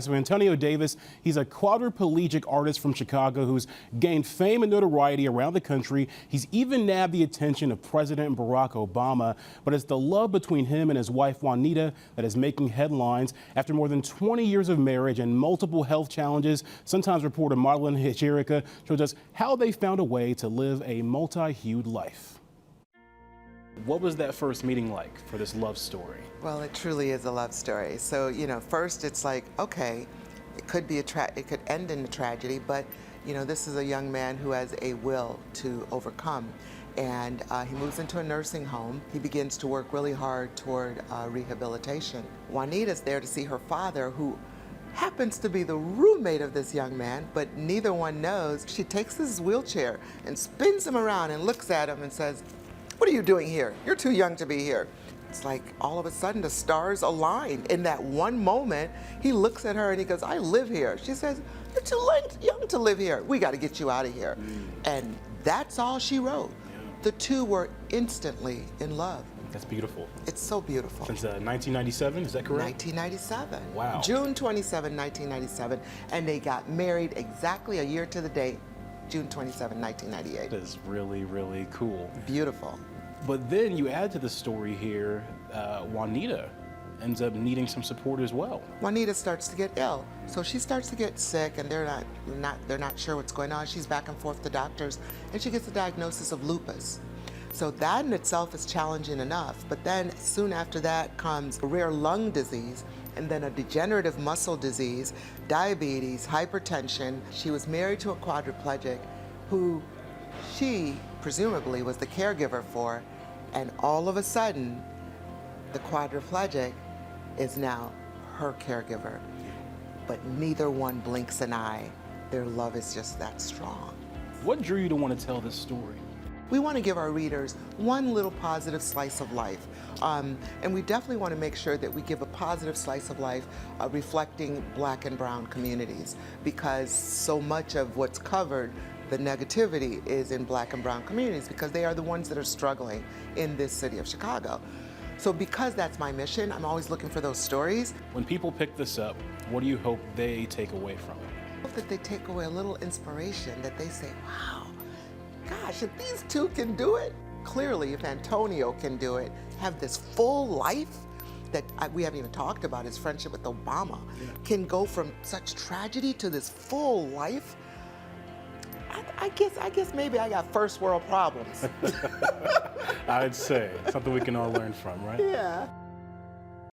So Antonio Davis, he's a quadriplegic artist from Chicago who's gained fame and notoriety around the country. He's even nabbed the attention of President Barack Obama. But it's the love between him and his wife Juanita that is making headlines. After more than 20 years of marriage and multiple health challenges, sometimes reporter Maudlyne Ihejirika shows us how they found a way to live a multi-hued life. What was that first meeting like for this love story? Well, it truly is a love story. So, first it's like, okay, it could be it could end in a tragedy, but this is a young man who has a will to overcome. And he moves into a nursing home. He begins to work really hard toward rehabilitation. Juanita's there to see her father, who happens to be the roommate of this young man, but neither one knows. She takes his wheelchair and spins him around and looks at him and says, "What are you doing here? You're too young to be here." It's like all of a sudden the stars align. In that one moment, he looks at her and he goes, "I live here." She says, "You're too young to live here. We got to get you out of here." And that's all she wrote. The two were instantly in love. That's beautiful. It's so beautiful. Since 1997, is that correct? 1997. Wow. June 27, 1997. And they got married exactly a year to the date, June 27, 1998. That is really, really cool. Beautiful. But then you add to the story here, Juanita ends up needing some support as well. Juanita starts to get ill. So she starts to get sick and they're not sure what's going on. She's back and forth to doctors and she gets the diagnosis of lupus. So that in itself is challenging enough. But then soon after that comes a rare lung disease and then a degenerative muscle disease, diabetes, hypertension. She was married to a quadriplegic who she presumably was the caregiver for, and all of a sudden the quadriplegic is now her caregiver. But neither one blinks an eye. Their love is just that strong. What drew you to want to tell this story? We want to give our readers one little positive slice of life. And we definitely want to make sure that we give a positive slice of life reflecting Black and brown communities, because so much of what's covered, the negativity, is in Black and brown communities because they are the ones that are struggling in this city of Chicago. So because that's my mission, I'm always looking for those stories. When people pick this up, what do you hope they take away from it? I hope that they take away a little inspiration, that they say, wow, gosh, if these two can do it, clearly if Antonio can do it, have this full life that we haven't even talked about, his friendship with Obama, can go from such tragedy to this full life, I guess maybe I got first world problems. I'd say something we can all learn from, right? Yeah.